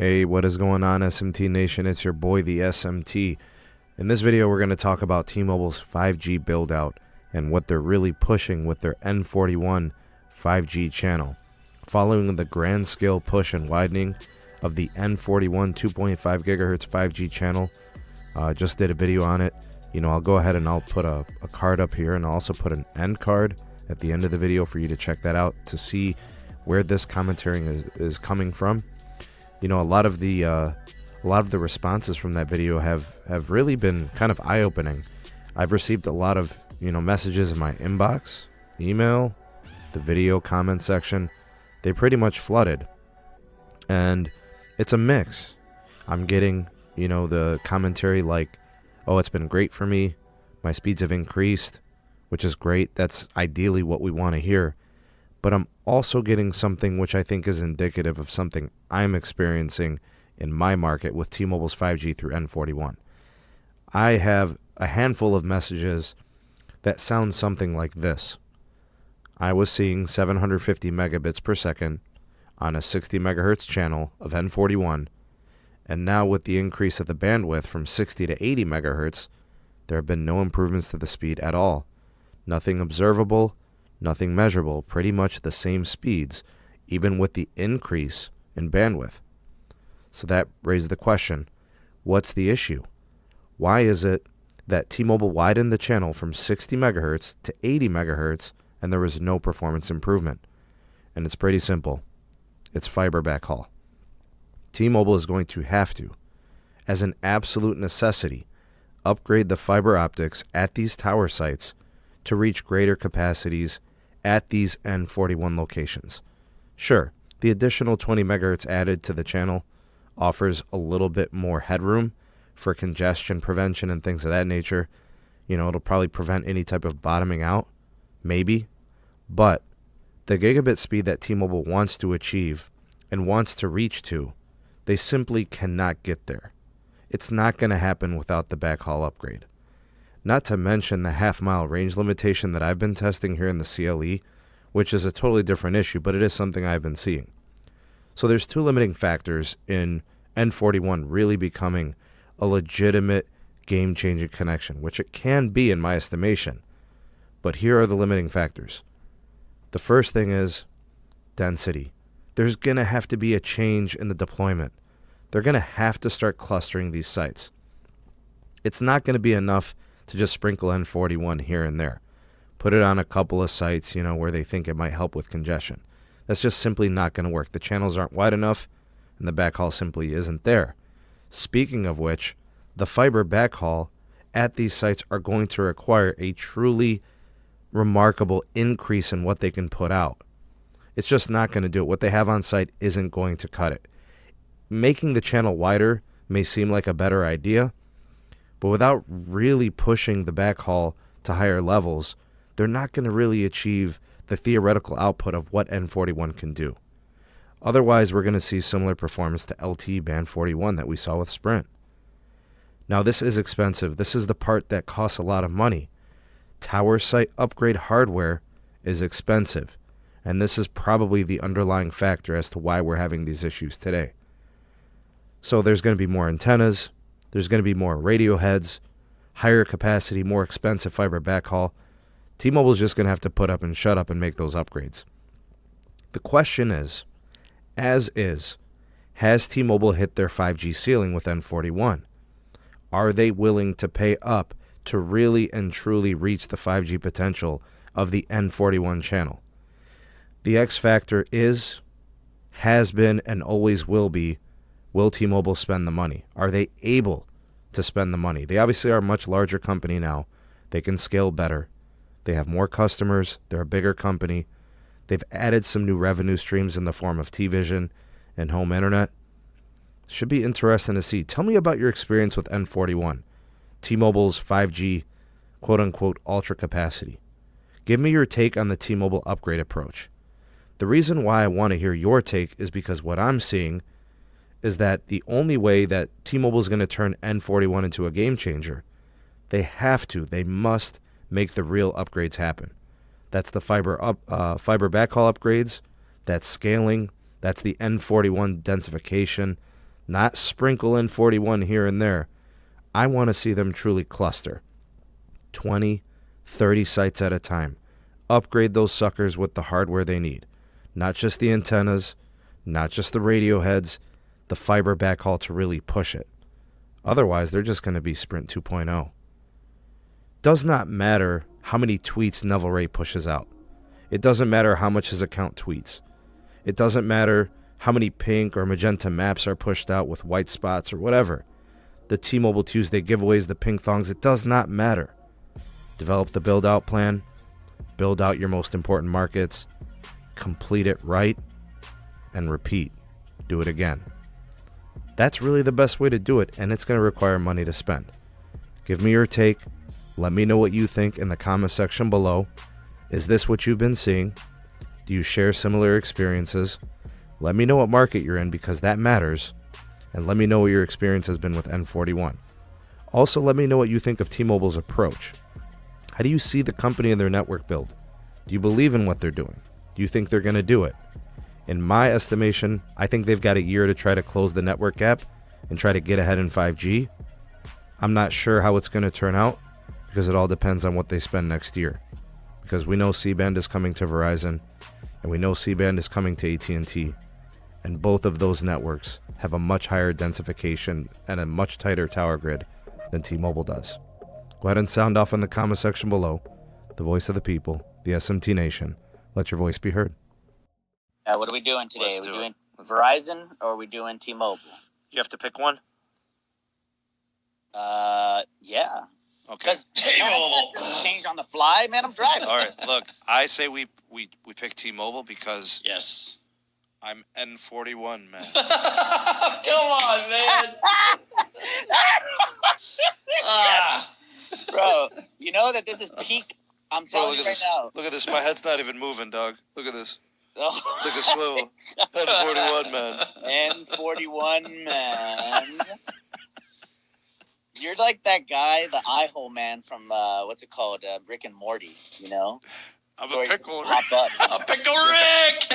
Hey, what is going on, SMT Nation? It's your boy, the SMT. In this video, we're going to talk about T-Mobile's 5G build-out and what they're really pushing with their N41 5G channel. Following the grand-scale push and widening of the N41 2.5 gigahertz 5G channel, just did a video on it. I'll go ahead and I'll put a card up here, and I'll also put an end card at the end of the video for you to check that out to see where this commentary is coming from. A lot of the responses from that video have really been kind of eye-opening. I've received a lot of messages in my inbox, email, the video comment section. They pretty much flooded, and it's a mix. I'm getting the commentary like, oh, it's been great for me, my speeds have increased, which is great. That's ideally what we want to hear. But I'm also getting something which I think is indicative of something I'm experiencing in my market with T-Mobile's 5G through N41. I have a handful of messages that sound something like this. I was seeing 750 megabits per second on a 60 megahertz channel of N41, and now with the increase of the bandwidth from 60 to 80 megahertz, there have been no improvements to the speed at all. Nothing observable, nothing measurable, pretty much the same speeds, even with the increase in bandwidth. So that raised the question, what's the issue? Why is it that T-Mobile widened the channel from 60 megahertz to 80 megahertz and there was no performance improvement? And it's pretty simple. It's fiber backhaul. T-Mobile is going to have to, as an absolute necessity, upgrade the fiber optics at these tower sites to reach greater capacities at these N41 locations. Sure, the additional 20 megahertz added to the channel offers a little bit more headroom for congestion prevention and things of that nature. It'll probably prevent any type of bottoming out, maybe. But the gigabit speed that T-Mobile wants to achieve and wants to reach to, they simply cannot get there. It's not going to happen without the backhaul upgrade. Not to mention the half-mile range limitation that I've been testing here in the CLE, which is a totally different issue, but it is something I've been seeing. So there's two limiting factors in N41 really becoming a legitimate game-changing connection, which it can be in my estimation. But here are the limiting factors. The first thing is density. There's going to have to be a change in the deployment. They're going to have to start clustering these sites. It's not going to be enough to just sprinkle N41 here and there. Put it on a couple of sites, where they think it might help with congestion. That's just simply not going to work. The channels aren't wide enough, and the backhaul simply isn't there. Speaking of which, the fiber backhaul at these sites are going to require a truly remarkable increase in what they can put out. It's just not going to do it. What they have on site isn't going to cut it. Making the channel wider may seem like a better idea, but without really pushing the backhaul to higher levels, they're not going to really achieve the theoretical output of what N41 can do. Otherwise, we're going to see similar performance to LTE Band 41 that we saw with Sprint. Now, this is expensive. This is the part that costs a lot of money. Tower site upgrade hardware is expensive, and this is probably the underlying factor as to why we're having these issues today. So there's going to be more antennas, there's going to be more radio heads, higher capacity, more expensive fiber backhaul. T-Mobile's just going to have to put up and shut up and make those upgrades. The question is, has T-Mobile hit their 5G ceiling with N41? Are they willing to pay up to really and truly reach the 5G potential of the N41 channel? The X factor is, has been, and always will be, will T-Mobile spend the money? Are they able to spend the money? They obviously are a much larger company now. They can scale better. They have more customers. They're a bigger company. They've added some new revenue streams in the form of T-Vision and home internet. Should be interesting to see. Tell me about your experience with N41, T-Mobile's 5G, quote-unquote, ultra capacity. Give me your take on the T-Mobile upgrade approach. The reason why I want to hear your take is because what I'm seeing is that the only way that T-Mobile is going to turn N41 into a game changer, they must make the real upgrades happen. That's the fiber backhaul upgrades, that's scaling, that's the N41 densification, not sprinkle in 41 here and there. I want to see them truly cluster. 20, 30 sites at a time. Upgrade those suckers with the hardware they need. Not just the antennas, not just the radio heads, the fiber backhaul to really push it. Otherwise, they're just going to be Sprint 2.0. Does not matter how many tweets Neville Ray pushes out. It doesn't matter how much his account tweets. It doesn't matter how many pink or magenta maps are pushed out with white spots or whatever. The T-Mobile Tuesday giveaways, the ping thongs, it does not matter. Develop the build-out plan. Build out your most important markets. Complete it right. And repeat. Do it again. That's really the best way to do it, and it's going to require money to spend. Give me your take. Let me know what you think in the comment section below. Is this what you've been seeing? Do you share similar experiences? Let me know what market you're in because that matters. And let me know what your experience has been with N41. Also, let me know what you think of T-Mobile's approach. How do you see the company and their network build? Do you believe in what they're doing? Do you think they're going to do it? In my estimation, I think they've got a year to try to close the network gap and try to get ahead in 5G. I'm not sure how it's going to turn out because it all depends on what they spend next year. Because we know C-band is coming to Verizon and we know C-band is coming to AT&T, and both of those networks have a much higher densification and a much tighter tower grid than T-Mobile does. Go ahead and sound off in the comment section below. The voice of the people, the SMT Nation. Let your voice be heard. What are we doing today? Are we doing Verizon or are we doing T-Mobile? You have to pick one? Yeah. Okay. T-Mobile change on the fly, man. I'm driving. All right. Look, I say we pick T-Mobile because yes, I'm N41 man. Come on, man. Bro, you know that this is peak. I'm telling you right now. Look at this. My head's not even moving, dog. Look at this. Oh, it's like a swivel. N41 man. N41 man. You're like that guy, the eye hole man from what's it called, Rick and Morty. You know. I'm a pickle Rick. A pickle Rick.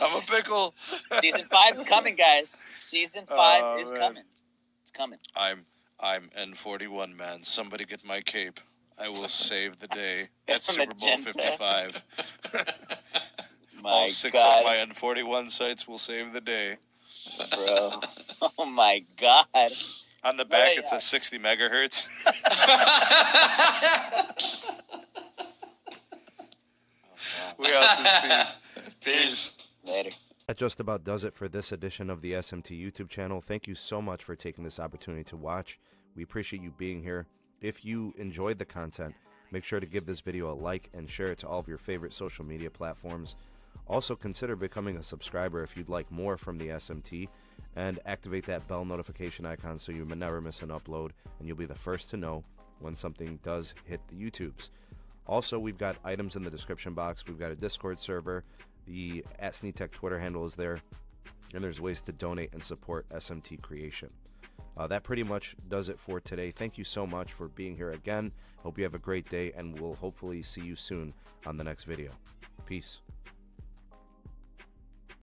I'm a pickle. Season 5's coming, guys. Season 5 is coming. It's coming. I'm N41 man. Somebody get my cape. I will save the day at Super Bowl 55. All 6 of my N41 sites will save the day. Bro. Oh my God. On the back it says 60 megahertz. We out this piece. Peace. Later. That just about does it for this edition of the SMT YouTube channel. Thank you so much for taking this opportunity to watch. We appreciate you being here. If you enjoyed the content, make sure to give this video a like and share it to all of your favorite social media platforms. Also, consider becoming a subscriber if you'd like more from the SMT, and activate that bell notification icon so you never miss an upload and you'll be the first to know when something does hit the YouTubes. Also, we've got items in the description box. We've got a Discord server. The @SneedTech Twitter handle is there, and there's ways to donate and support SMT creation. That pretty much does it for today. Thank you so much for being here again. Hope you have a great day, and we'll hopefully see you soon on the next video. Peace.